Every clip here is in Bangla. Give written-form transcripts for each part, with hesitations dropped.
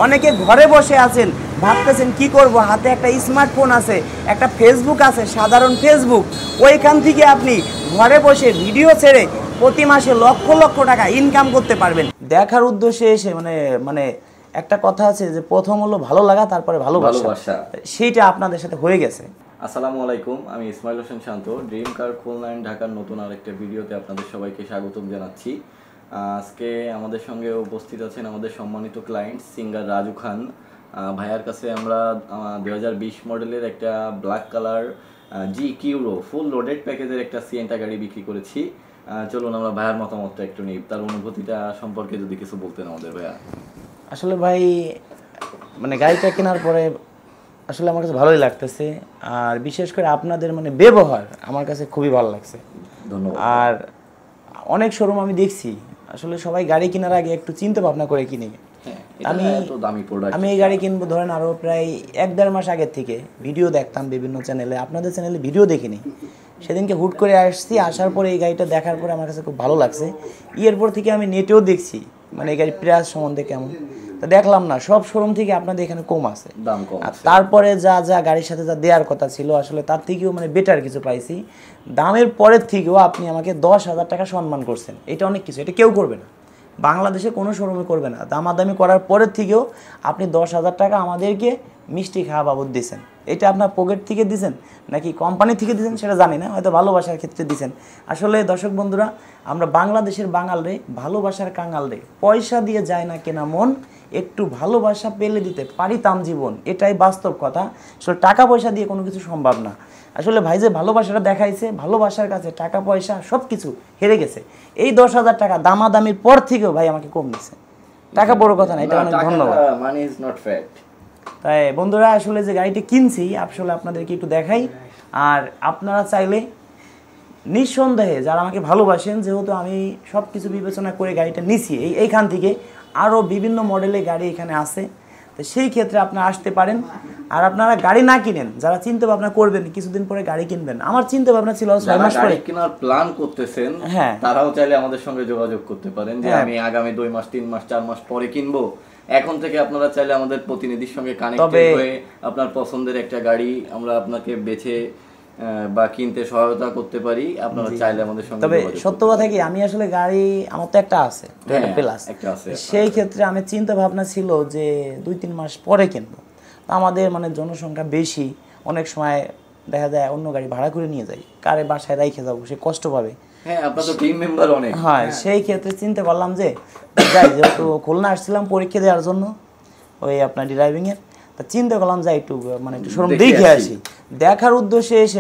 অনেকে ঘরে বসে আছেন, ভাবতেছেন কি করব, হাতে একটা স্মার্টফোন আছে, একটা ফেসবুক আছে, সাধারণ ফেসবুক, ওইখান থেকে আপনি ঘরে বসে ভিডিও ছেড়ে প্রতি মাসে লক্ষ লক্ষ টাকা ইনকাম করতে পারবেন। দেখার উদ্দেশ্যে এসে মানে একটা কথা আছে যে প্রথম হলো ভালো লাগা, তারপরে ভালোবাসা, সেইটা আপনাদের সাথে হয়ে গেছে। আসসালামু আলাইকুম, আমি ইসমাইল হোসেন শান্ত, ড্রিম কার খুলনা এন্ড ঢাকার নতুন আরেকটা ভিডিওতে আপনাদের সবাইকে স্বাগতম জানাচ্ছি। আজকে আমাদের সঙ্গে উপস্থিত আছেন আমাদের সম্মানিত ক্লায়েন্ট সিঙ্গার রাজু খান ভাইয়ার কাছে। আমরা 2020 মডেলের একটা ব্ল্যাক কালার জি কিউরো ফুল লোডেড প্যাকেজের একটা সিএনটা গাড়ি বিক্রি করেছি। চলুন আমরা ভাইয়ার মতামতটা একটু নিই, তার অনুভূতিটা সম্পর্কে যদি কিছু বলতেন আমাদের ভাইয়া। আসলে ভাই মানে গাড়িটা কেনার পরে আসলে আমার কাছে ভালোই লাগতেছে, আর বিশেষ করে আপনাদের মানে ব্যবহার আমার কাছে খুবই ভালো লাগছে। ধন্যবাদ। আর অনেক শোরুম আমি দেখছি, আসলে সবাই গাড়ি কেনার আগে একটু চিন্তা ভাবনা করে কিনে। আমি এই গাড়ি কিনবো ধরেন আরও প্রায় 1-1.5 মাস আগের থেকে ভিডিও দেখতাম বিভিন্ন চ্যানেলে, আপনাদের চ্যানেলে ভিডিও দেখিনি। সেদিনকে হুট করে আসছি, আসার পরে এই গাড়িটা দেখার পরে আমার কাছে খুব ভালো লাগছে। এরপর থেকে আমি নেটেও দেখছি মানে এই গাড়ির প্রাইস সম্বন্ধে কেমন, তো দেখলাম না সব শোরুম থেকে আপনাদের এখানে কম আছে, দাম কম। আর তারপরে যা গাড়ির সাথে যা দেওয়ার কথা ছিল আসলে তার থেকেও মানে বেটার কিছু পাইছি। দামের পরের থেকেও আপনি আমাকে 10,000 টাকা সম্মান করছেন, এটা অনেক কিছু, এটা কেউ করবে না, বাংলাদেশে কোনো শোরুমে করবে না। দামাদামি করার পরের থেকেও আপনি 10,000 টাকা আমাদেরকে মিষ্টি খাওয়া বাবদ দিয়েছেন। এটা আপনার পকেট থেকে দিয়েছেন নাকি কোম্পানি থেকে দিয়েছেন সেটা জানি না, হয়তো ভালোবাসার ক্ষেত্রে দিয়েছেন। আসলে দর্শক বন্ধুরা, আমরা বাংলাদেশের বাঙাল রে, ভালোবাসার কাঙাল রে, পয়সা দিয়ে যায় না কেনা মন, একটু ভালোবাসা পেলে দিতে পারিতাম জীবন, এটাই বাস্তব কথা। আসলে টাকা পয়সা দিয়ে কোনো কিছু সম্ভব না। আসলে ভাই যে ভালোবাসাটা দেখাইছে, ভালোবাসার কাছে টাকা পয়সা সব কিছু হেরে গেছে। এই 10,000 টাকা দামাদামির পর থেকেও ভাই আমাকে কম দিচ্ছে। টাকা বড় কথা না, এটা অনেক ধন্যবাদ। Money is not fact. তাই বন্ধুরা, আসলে যে গাড়িটি কিনছি আসলে আপনাদেরকে একটু দেখাই, আর আপনারা চাইলে নিঃসন্দেহে যারা আমাকে ভালোবাসেন, যেহেতু আমি সব কিছু বিবেচনা করে গাড়িটা নিছি, এইখান থেকে আরও বিভিন্ন মডেলের গাড়ি এখানে আছে, তো সেই ক্ষেত্রে আপনারা আসতে পারেন। আর আপনারা গাড়ি না কিনেন, যারা চিন্তা ভাবনা করবেন কিছুদিন পরে গাড়ি কিনবেন, আমার চিন্তা ভাবনা ছিল 6 মাস পরে কেনার প্ল্যান করতেছেন, হ্যাঁ তারাও চাইলে আমাদের সঙ্গে যোগাযোগ করতে পারেন যে আমি আগামী 2 মাস 3 মাস 4 মাস পরে কিনবো। এখন থেকে আপনারা চাইলে আমাদের প্রতিনিধির সঙ্গে কানেক্টেড হয়ে আপনার পছন্দের একটা গাড়ি আমরা আপনাকে বেছে বা কিনতে সহায়তা করতে পারি। আপনারা চাইলে আমাদের সঙ্গে। তবে সত্য কথা কি, আমি আসলে গাড়ি আমার তো একটা আছে, টয়োটা প্লাস, সেই ক্ষেত্রে আমি চিন্তা ভাবনা ছিল যে 2-3 মাস পরে কিনবো। আমাদের মানে জনসংখ্যা বেশি, অনেক সময় দেখা যায় অন্য গাড়ি ভাড়া করে নিয়ে যাই, কারে বাসায় রাইখে যাবো, সে কষ্ট পাবে। হ্যাঁ, আপনার তো টিম মেম্বার অনেক। হ্যাঁ, সেই ক্ষেত্রে চিন্তা করলাম যে যাই, যেহেতু খুলনা আসছিলাম পরীক্ষা দেওয়ার জন্য ওই আপনার ড্রাইভিংয়ের, তা চিন্তা করলাম যাই একটু মানে একটু শোরুম দেখে আসি। দেখার উদ্দেশ্যে এসে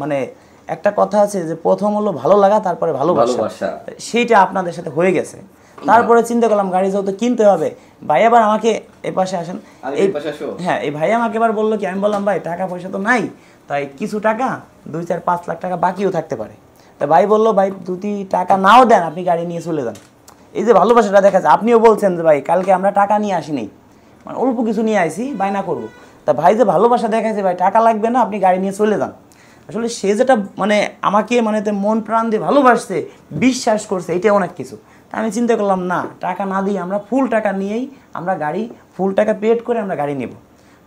মানে একটা কথা আছে যে প্রথম হলো ভালো লাগা, তারপরে ভালোবাসা, সেইটা আপনাদের সাথে হয়ে গেছে। তারপরে চিন্তা করলাম গাড়ি যেহেতু কিনতে হবে, ভাই এবার আমাকে এই পাশে আসেন, হ্যাঁ এই ভাই আমাকে এবার বললো কি, আমি বললাম ভাই টাকা পয়সা তো নাই, তাই কিছু টাকা 2-4-5 লাখ টাকা বাকিও থাকতে পারে। তা ভাই বললো ভাই যদি টাকা নাও দেন আপনি গাড়ি নিয়ে চলে যান। এই যে ভালোবাসাটা দেখা যায়, আপনিও বলছেন যে ভাই কালকে আমরা টাকা নিয়ে আসিনি, মানে অল্প কিছু নিয়ে আসি, বায়না করবো। তা ভাই যে ভালোবাসা দেখাচ্ছে, ভাই টাকা লাগবে না আপনি গাড়ি নিয়ে চলে যান। আসলে সে যেটা মানে আমাকে মানে মন প্রাণ দিয়ে ভালোবাসছে, বিশ্বাস করছে, এটাই অনেক কিছু। তা আমি চিন্তা করলাম না, টাকা না দিয়ে আমরা ফুল টাকা নিয়েই আমরা গাড়ি ফুল টাকা পেড করে আমরা গাড়ি নেব।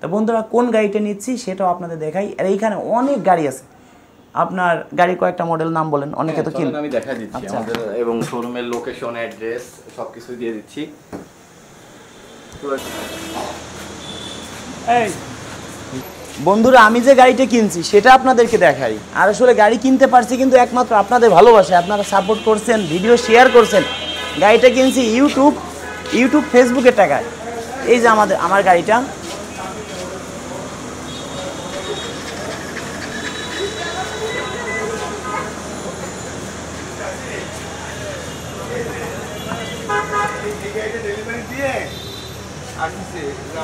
তা বন্ধুরা, কোন গাড়িটা নিচ্ছি সেটাও আপনাদের দেখাই। আর এইখানে অনেক গাড়ি আছে, আপনার গাড়ি কয়েকটা মডেল নাম বলেন, অনেকে তো কিনবেন, আমি দেখা দিচ্ছি আমাদের এবং শোরুমের লোকেশন অ্যাড্রেস সবকিছু দিয়ে দিচ্ছি। এই বন্ধুরা, আমি যে গাড়িটা কিনছি সেটা আপনাদেরকে দেখাই। আর আসলে গাড়ি কিনতে পারছি কিন্তু একমাত্র আপনাদের ভালোবাসা, আপনারা সাপোর্ট করছেন, ভিডিও শেয়ার করছেন। গাড়িটা কিনছি ইউটিউব ফেসবুকের টাকায়। এই যে আমার গাড়িটা,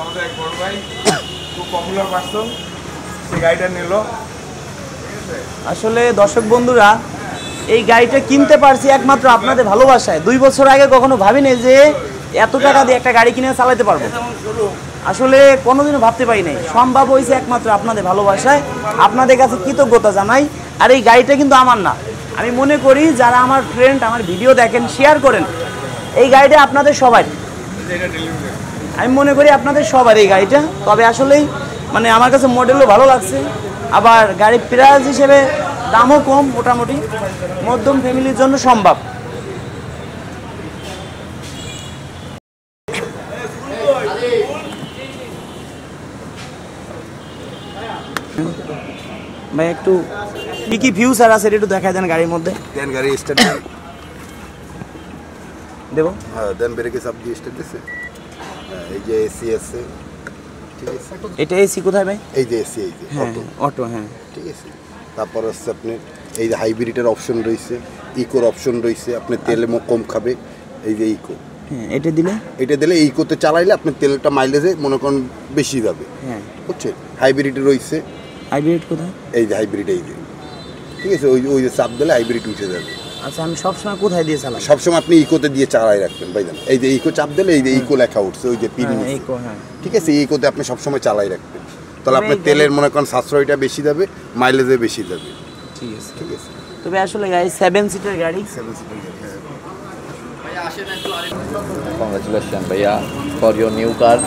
আমাদের এক বড় ভাই খুব পপুলার পারসন, সে গাড়িটা নিল। আসলে দর্শক বন্ধুরা, এই গাড়িটা কিনতে পারছি একমাত্র আপনাদের ভালোবাসায়। 2 বছর আগে কখনো ভাবিনি যে এত টাকা দিয়ে একটা গাড়ি কিনে চালাতে পারবো, আসলে কোনোদিনও ভাবতে পারি নাই। সম্ভব হয়েছে একমাত্র আপনাদের ভালোবাসায়, আপনাদের কাছে কৃতজ্ঞতা জানাই। আর এই গাড়িটা কিন্তু আমার না, আমি মনে করি যারা আমার ফ্রেন্ড আমার ভিডিও দেখেন, শেয়ার করেন, এই গাড়িটা আপনাদের সবাই। আমি মনে করি আপনাদের সবার এই গাড়িটা, তবে আসলেই মানে আমার কাছে মডেলও ভালো লাগছে, আবার গাড়ির প্রাইস হিসেবে দামও কম, মোটামুটি মধ্যম ফ্যামিলির জন্য সম্ভব। ভাই একটু কি কি ফিউচার আছে একটু দেখাই দেন গাড়ির মধ্যে। দেন গাড়ি স্টার্ট দেবো। হ্যাঁ দেন ব্রেকে চাপ দিয়ে স্টার্ট দিছে। এই যে এসি আছে, ঠিক আছে। এটা এসি কোথায় ভাই? এই যে এসি, এই যে অটো, অটো, হ্যাঁ ঠিক আছে। তারপর হচ্ছে আপনি এই যে হাইব্রিডের অপশন রয়েছে, ইকোর অপশন রয়েছে, আপনি তেল কম খাবে, এই যে ইকো। হ্যাঁ, এটা দিলে ইকোতে চালাইলে আপনার তেলটা মাইলেজে মনে করেন বেশি যাবে। হ্যাঁ, বুঝছেন? হাইব্রিডে রয়েছে, হাইব্রিড কোথায়? এই যে হাইব্রিড, এই যে, ঠিক আছে। ওই যে চাপ দিলে হাইব্রিড উঠে যাবে। আচ্ছা, আমি সবসময় কোথায় দিয়ে চালাই? সবসময় আপনি ইকোতে দিয়ে চালাই রাখবেন ভাইজান। এই যে ইকো চাপ দিলে এই যে ইকো লেখা উঠছে, ওই যে পিন, ইকো, হ্যাঁ, ঠিক আছে। ইকোতে আপনি সবসময় চালাই রাখবেন, তাহলে আপনার তেলের মনে করেন সাশ্রয়টা বেশি যাবে, মাইলেজে বেশি যাবে। ঠিক আছে, ঠিক আছে। তবে আসলে গাড়ি 7 সিটার গাড়ি। কংগ্রেচুলেশন ভাইয়া ফর ইউর নিউ কার।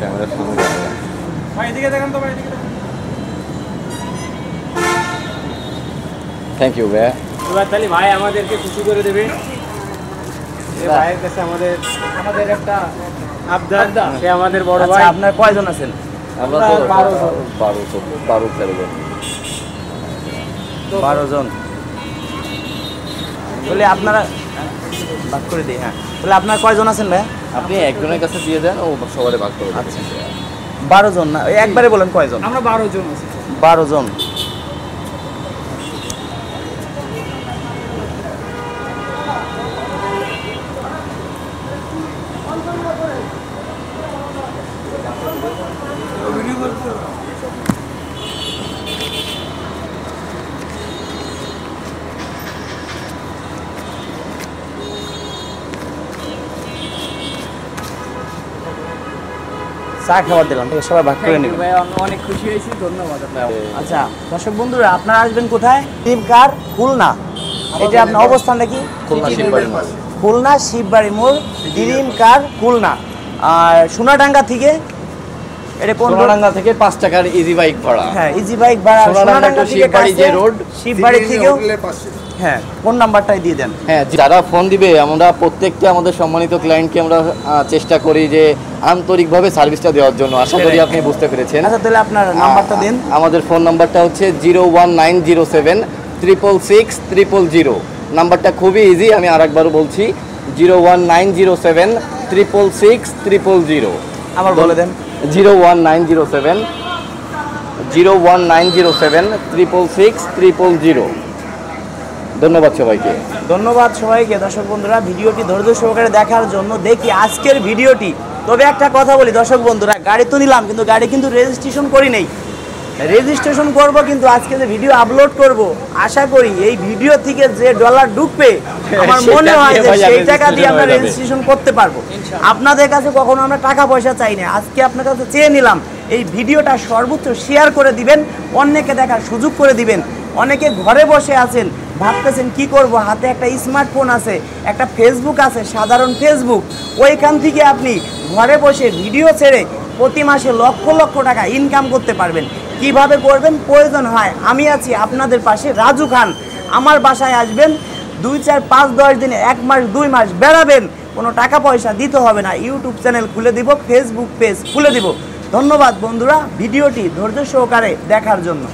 ক্যামেরার সামনে ভাই এদিকে দেখেন তো, ভাই এদিকে দেখেন। থ্যাংক ইউ ভাইয়া। এবার তাহলে ভাই আমাদেরকে খুশি করে দেবে। এই ভাইয়ের কাছে আমাদের একটা আবদার, সে আমাদের বড় আচ্ছা, ভাই। আপনার কয়জন আছেন? আমরা তো 12 জন। 12 জন। বলে আপনারা ভাগ করে দিই। হ্যাঁ, বলে আপনার কয়জন আছেন ভাই? আপনি একজনের কাছে দিয়ে দেন, ও সবারে ভাগ করে দেবে। আচ্ছা, 12 জন না, ওই একবারে বলেন কয়জন? আমরা 12 জন আছি। 12 জন। চা খাবার দিলাম, ঠিক আছে, সবাই ভাগ করে নেবেন। ভাই আমি অনেক খুশি হয়েছি, ধন্যবাদ আপনাকে। আচ্ছা দর্শক বন্ধুরা, আপনারা আসবেন কোথায়? ড্রিম কার খুলনা। এটা আপনার অবস্থানটা কি? খুলনা শিববাড়ি মোড়। খুলনা শিববাড়ি মোড়, ড্রিম কার খুলনা। আর সোনাডাঙ্গা থেকে এটা কোন? সোনাডাঙ্গা থেকে 5 টাকার ইজি বাইক ভাড়া। হ্যাঁ, ইজি বাইক ভাড়া। সোনাডাঙ্গা টু শিববাড়ি যে রোড, শিববাড়ি থেকেও। হ্যাঁ, কোন নাম্বারটাই দিয়ে দেন। হ্যাঁ, যারা ফোন দিবে আমরা প্রত্যেকটা আমাদের সম্মানিত ক্লায়েন্টকে আমরা চেষ্টা করি যে আন্তরিকভাবে সার্ভিসটা দেওয়ার জন্য। আশা করি আপনি বুঝতে পেরেছেন। আচ্ছা, তাহলে আপনার নাম্বারটা দিন। আমাদের ফোন নাম্বারটা হচ্ছে 01907 666 000। নাম্বারটা খুবই ইজি, আমি আরেকবারও বলছি 01907 666 000। আবার বলে দেন। 01907 666 000। ধন্যবাদ সবাইকে। ধন্যবাদ সবাইকে। দর্শক বন্ধুরা, ভিডিওটি ধৈর্য সহকারে দেখার জন্য। দেখি আজকের ভিডিওটি। তবে একটা কথা বলি দর্শক বন্ধুরা, গাড়ি তো নিলাম, কিন্তু গাড়ি কিন্তু রেজিস্ট্রেশন করি নেই। রেজিস্ট্রেশন করব, কিন্তু আজকে যে ভিডিও আপলোড করব, আশা করি এই ভিডিও থেকে যে ডলার ঢুকবে আমার মনে হয় যে সেই টাকা দিয়ে আমরা রেজিস্ট্রেশন করতে পারবো। আপনাদের কাছে কখনো আমরা টাকা পয়সা চাই না, আজকে আপনার কাছে চেয়ে নিলাম এই ভিডিওটা সর্বোচ্চ শেয়ার করে দিবেন, অন্যকে দেখার সুযোগ করে দিবেন। অনেকে ঘরে বসে আছেন, ভাবতেছেন কি করব, হাতে একটা স্মার্টফোন আছে, একটা ফেসবুক আছে, সাধারণ ফেসবুক, ওইখান থেকে আপনি ঘরে বসে ভিডিও ছেড়ে প্রতি মাসে লক্ষ লক্ষ টাকা ইনকাম করতে পারবেন। কিভাবে করবেন? প্রয়োজন হয় আমি আছি আপনাদের পাশে, রাজু খান। আমার বাসায় আসবেন, 2, 4, 5, 10 দিনে, 1 মাস 2 মাস বেড়াবেন, কোনো টাকা পয়সা দিতে হবে না। ইউটিউব চ্যানেল খুলে দিব, ফেসবুক পেজ খুলে দিব। ধন্যবাদ বন্ধুরা ভিডিওটি ধৈর্য সহকারে দেখার জন্য।